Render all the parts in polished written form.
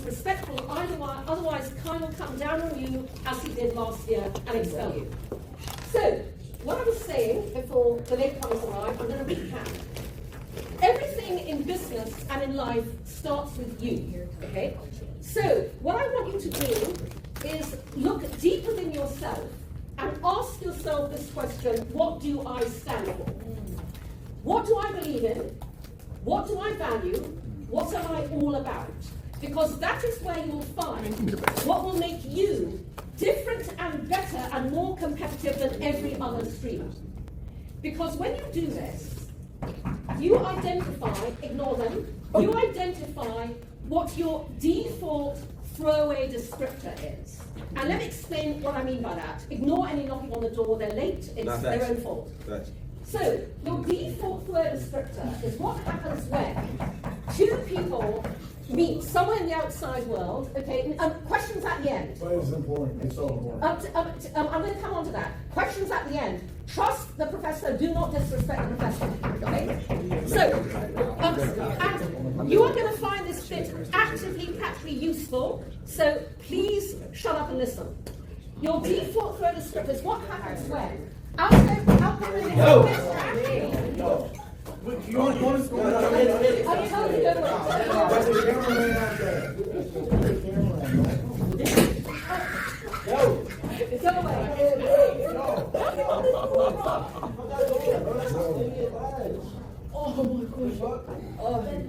respectful, otherwise Kai will come down on you as he did last year and expel you. So, what I was saying before the latecomers arrive, I'm going to recap. Everything in business and in life starts with you, okay? So, what I want you to do is look deep within yourself and ask yourself this question: what do I stand for? What do I believe in? What do I value? What am I all about? Because that is where you'll find what will make you different and better and more competitive than every other streamer. Because when you do this, you identify, ignore them, you identify what your default throwaway descriptor is. And let me explain what I mean by that. Ignore any knocking on the door, they're late, it's their own fault. So, your default throwaway descriptor is what happens when two people meet somewhere in the outside world, okay, questions at the end. But it's important, it's so important. I'm going to come on to that. Questions at the end. Trust the professor, do not disrespect the professor, okay? So, and you are going to find this bit actively, practically useful, so please shut up and listen. Your default throw descriptor is what happens when No. You want to go? I'm telling you, don't That's the cameraman out there. No. Go away. Oh my gosh.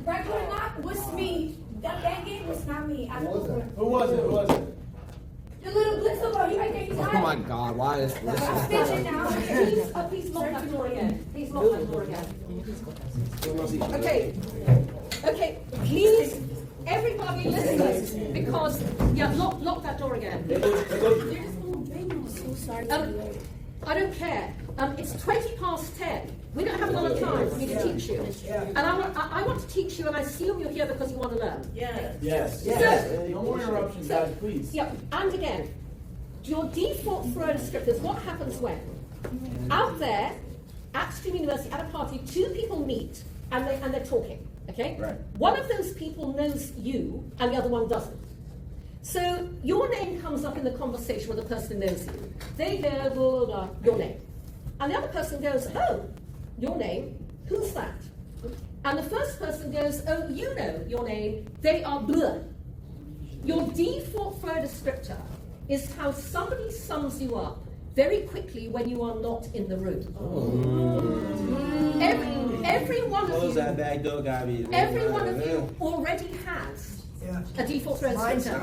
Regular or not, was me. That game was not me. Who was it? The little blitz over here, right there, he's Oh my God, why is this? I'm bitching now. Please lock that door again. Please lock that door again. Okay, please, everybody listen, because, lock that door again. So sorry. I don't care. It's 20 past 10. We don't have a lot of time for me to teach you. And I want to teach you, and I assume you're here because you want to learn. Yes. No more interruptions, guys, please. Yeah, and again, your default throw script is what happens when out there at Stream University at a party, two people meet and they're talking. Okay? Right. One of those people knows you and the other one doesn't. So your name comes up in the conversation with the person who knows you. They go, blah, blah, blah, your name. And the other person goes, oh, your name, who's that? And the first person goes, oh, you know your name, they are blah. Your default throw descriptor is how somebody sums you up very quickly when you are not in the room. Every one of you already has a default throw descriptor.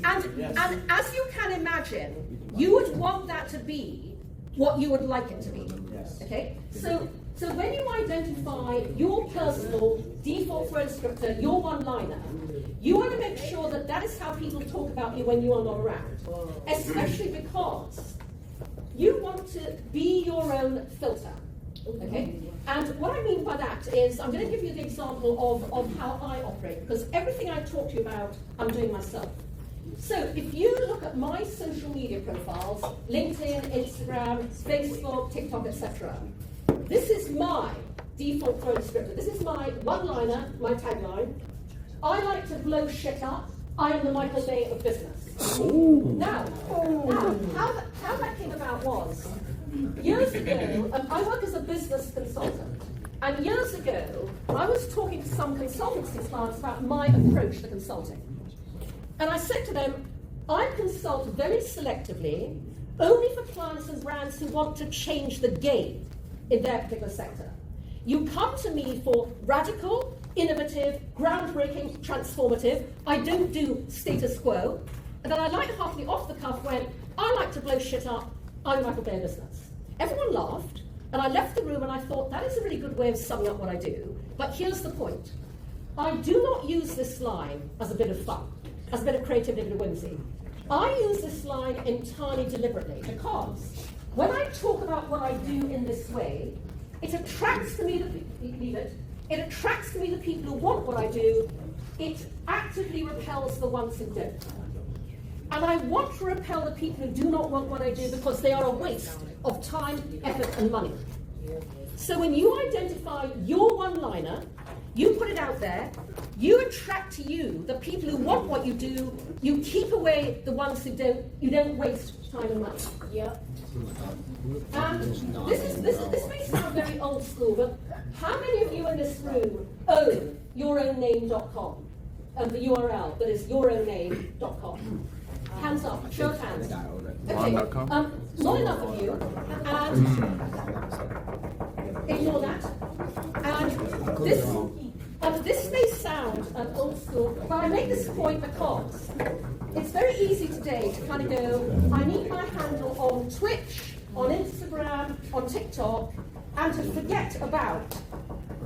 And as you can imagine, you would want that to be what you would like it to be. Okay? So when you identify your personal default throw descriptor, your one-liner, you want to make sure that that is how people talk about you when you are not around. Especially because you want to be your own filter. Okay? And what I mean by that is, I'm going to give you the example of how I operate, because everything I talk to you about, I'm doing myself. So if you look at my social media profiles, LinkedIn, Instagram, Facebook, TikTok, etc., this is my default throw descriptor. This is my one-liner, my tagline. I like to blow shit up. I am the Michael Bay of business. Now, how that came about was, years ago, I work as a business consultant. And years ago, I was talking to some consultancy clients about my approach to consulting. And I said to them, I consult very selectively, only for clients and brands who want to change the game in their particular sector. You come to me for radical, innovative, groundbreaking, transformative. I don't do status quo. And then I lightheartedly off the cuff went, I like to blow shit up. I'm Michael Bay business. Everyone laughed, and I left the room and I thought, that is a really good way of summing up what I do. But here's the point. I do not use this line as a bit of fun, as a bit of creativity, a bit of whimsy. I use this line entirely deliberately because when I talk about what I do in this way, it attracts to me it attracts to me the people who want what I do. It actively repels the ones who don't. And I want to repel the people who do not want what I do because they are a waste of time, effort, and money. So when you identify your one-liner, you put it out there, You attract to you the people who want what you do. You keep away the ones who don't. You don't waste time and money. Yep. This may sound very old school, but how many of you in this room own yourowname.com? The URL that is yourowname.com. Hands up, show of hands. Okay, not enough of you, and ignore that. And this may sound old school, but I make this point because it's very easy today to kind of go, I need my handle on Twitch, on Instagram, on TikTok, and to forget about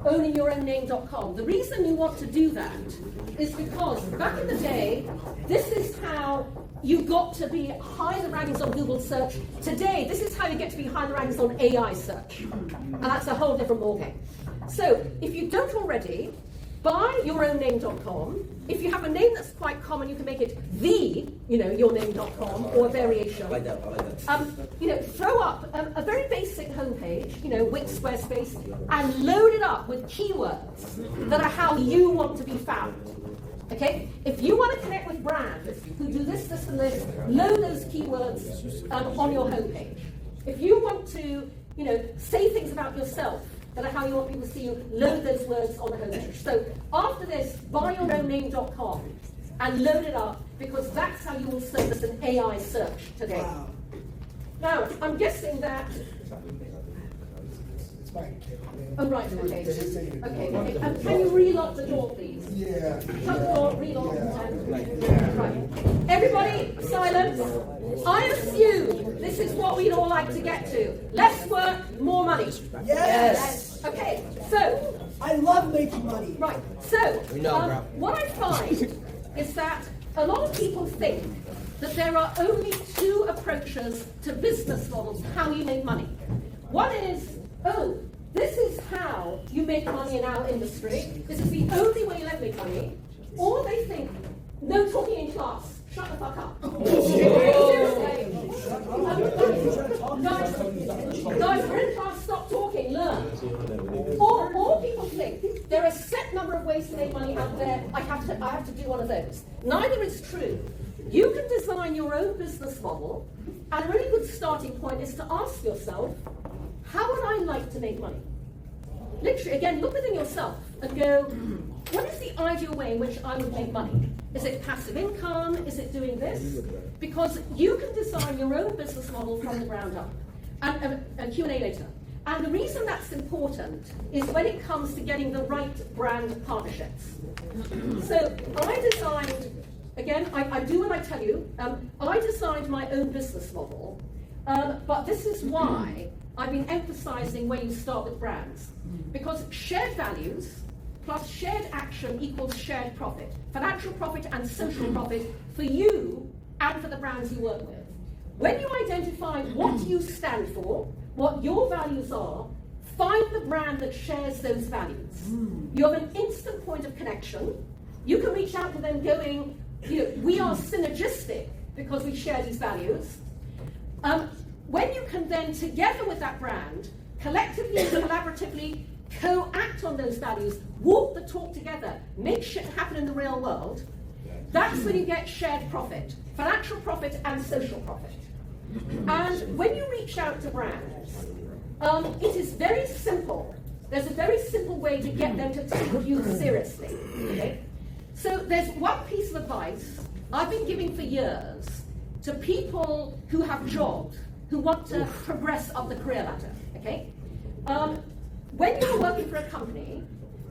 owningyourowname.com. The reason you want to do that is because back in the day, this is how you got to be high in the rankings on Google search. Today, this is how you get to be high in the rankings on AI search. And that's a whole different ballgame. So, if you don't already, buy yourowname.com. If you have a name that's quite common, you can make it yourname.com or a variation. I like that. Throw up a very basic homepage, Wix, Squarespace, and load it up with keywords that are how you want to be found. Okay? If you want to connect with brands who do this, this, and this, load those keywords on your homepage. If you want to, say things about yourself that are how you want people to see you, load those words on the homepage. So after this, buy yourowname.com and load it up, because that's how you will service an AI search today. Wow. Now, I'm guessing that. Oh, right, okay. Okay. Can you relock the door, please? Yeah. Shut the door, relock, and right. Everybody, silence. I assume this is what we'd all like to get to. Less work, more money. Yes. Okay, so. I love making money. Right, so what I find is that a lot of people think that there are only two approaches to business models, how you make money. One is, this is how you make money in our industry. This is the only way you'll ever make money. Or they think, no talking in class. Shut the fuck up. Seriously. Guys, we're in class, stop talking, learn. Or people think there are a set number of ways to make money out there. I have to do one of those. Neither is true. You can design your own business model, and a really good starting point is to ask yourself, how would I like to make money? Literally, again, look within yourself and go, what is the ideal way in which I would make money? Is it passive income? Is it doing this? Because you can design your own business model from the ground up. And Q&A later. And the reason that's important is when it comes to getting the right brand partnerships. So I designed, again, I do what I tell you. I designed my own business model, but this is why I've been emphasizing where you start with brands. Because shared values plus shared action equals shared profit. Financial profit and social profit for you and for the brands you work with. When you identify what you stand for, what your values are, find the brand that shares those values. You have an instant point of connection. You can reach out to them going, we are synergistic because we share these values. When you can then, together with that brand, collectively and collaboratively co-act on those values, walk the talk together, make shit happen in the real world, that's when you get shared profit, financial profit and social profit. And when you reach out to brands, it is very simple. There's a very simple way to get them to take you seriously. Okay? So there's one piece of advice I've been giving for years to people who have jobs, who want to progress up the career ladder. Okay? When you're working for a company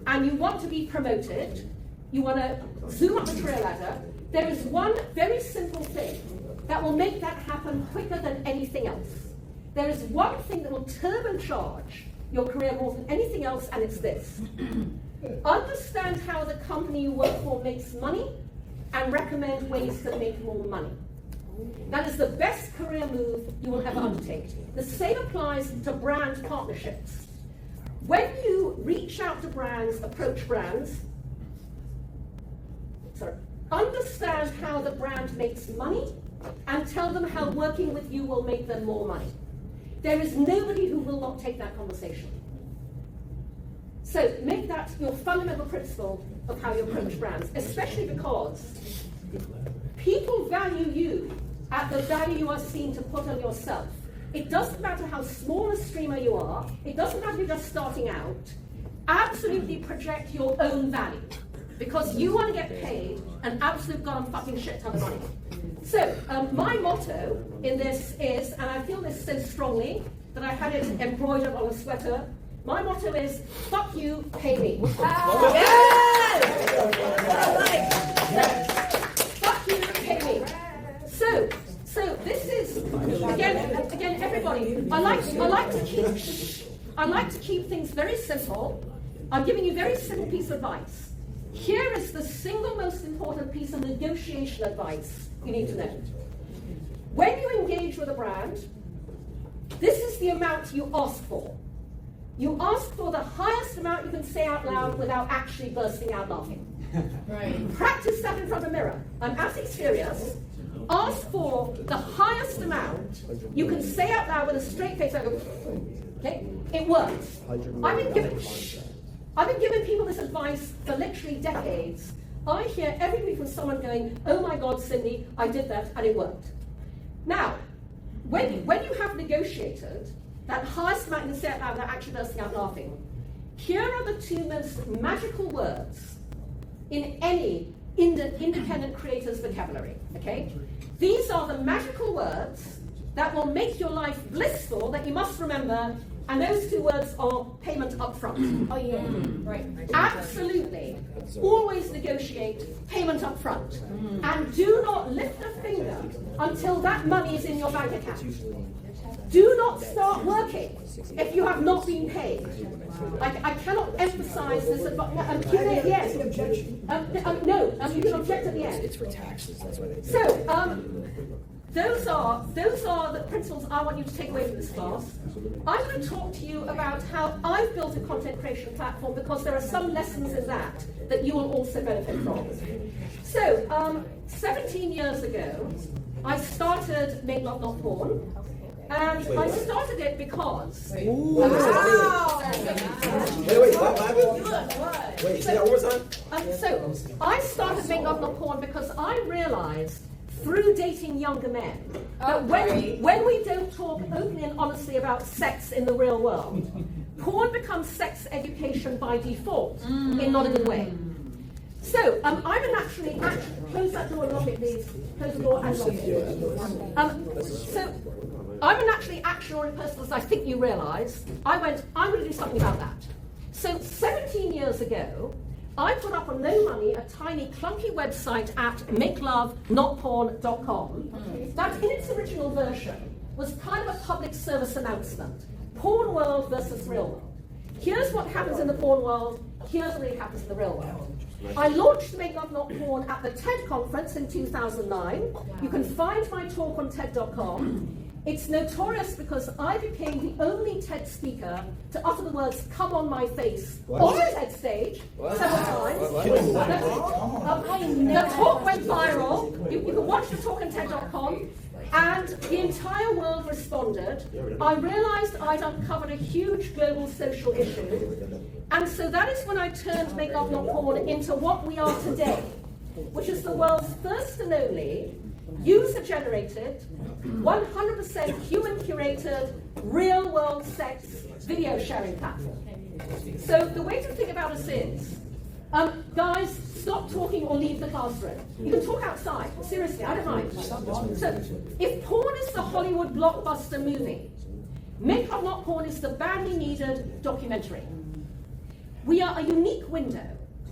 and you want to be promoted, you want to zoom up the career ladder, there is one very simple thing that will make that happen quicker than anything else. There is one thing that will turbocharge your career more than anything else, and it's this. Understand how the company you work for makes money and recommend ways to make more money. That is the best career move you will ever undertake. The same applies to brand partnerships. When you reach out to brands, approach brands, understand how the brand makes money and tell them how working with you will make them more money. There is nobody who will not take that conversation. So make that your fundamental principle of how you approach brands, especially because people value you at the value you are seen to put on yourself. It doesn't matter how small a streamer you are, it doesn't matter if you're just starting out, absolutely project your own value. Because you want to get paid an absolute god fucking shit ton of money. So, my motto in this is, and I feel this so strongly that I had it embroidered on a sweater, my motto is, fuck you, pay me. Fuck you, pay me. So this is, again, everybody, I like to keep things very simple. I'm giving you a very simple piece of advice. Here is the single most important piece of negotiation advice you need to know. When you engage with a brand, this is the amount you ask for. You ask for the highest amount you can say out loud without actually bursting out laughing. Right. Practice that in front of a mirror. I'm absolutely serious. Ask for the highest amount you can say out loud with a straight face. Okay? It works. I've been giving people this advice for literally decades. I hear every week from someone going, oh my God, Cindy, I did that and it worked. Now, when you have negotiated that highest amount you can say out loud without actually bursting out laughing, here are the two most magical words in any independent creator's vocabulary, okay? These are the magical words that will make your life blissful that you must remember, and those two words are payment up front. Oh yeah, right. Absolutely. Always negotiate payment up front. And do not lift a finger until that money is in your bank account. Do not start working if you have not been paid. I cannot emphasize this. Q&A at the end. No, you can object at the end. It's for taxes. That's why they. So, those are the principles I want you to take away from this class. I'm going to talk to you about how I've built a content creation platform because there are some lessons in that you will also benefit from. So, 17 years ago, I started Make Love Not Porn. And I started it because... Wait, what happened? Wait, say that one more time? So, I started Make Love Not Porn because I realized through dating younger men that when we don't talk openly and honestly about sex in the real world, porn becomes sex education by default in not a good way. So, I'm a naturally close that door and lock it, please. Close the door and lock it. So, I'm a naturally action-oriented person, as I think you realise. I went, I'm going to do something about that. So 17 years ago, I put up on no money a tiny clunky website at makelovenotporn.com that in its original version was kind of a public service announcement. Porn world versus real world. Here's what happens in the porn world, here's what really happens in the real world. I launched Make Love Not Porn at the TED conference in 2009. You can find my talk on TED.com. It's notorious because I became the only TED speaker to utter the words, come on my face, on the TED stage several times. The talk went viral. You can watch the talk on TED.com. And the entire world responded. I realized I'd uncovered a huge global social issue. And so that is when I turned Make Love Not Porn into what we are today, which is the world's first and only user-generated, 100% human-curated, real-world sex video sharing platform. So the way to think about us is, guys, stop talking or leave the classroom. You can talk outside. Seriously, I don't mind. So if porn is the Hollywood blockbuster movie, Make Love Not Porn is the badly needed documentary. We are a unique window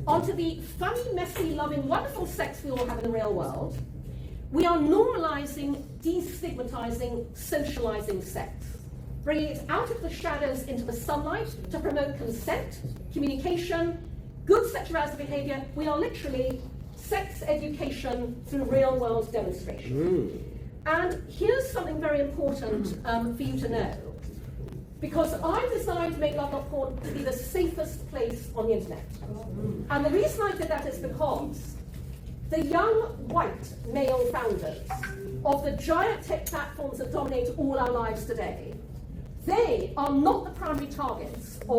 onto the funny, messy, loving, wonderful sex we all have in the real world. We are normalizing, destigmatizing, socializing sex, bringing it out of the shadows into the sunlight to promote consent, communication, good sexuality behavior. We are literally sex education through real world demonstration. And here's something very important for you to know. Because I designed Make Love Not Porn to be the safest place on the internet. And the reason I did that is because the young white male founders of the giant tech platforms that dominate all our lives today, they are not the primary targets of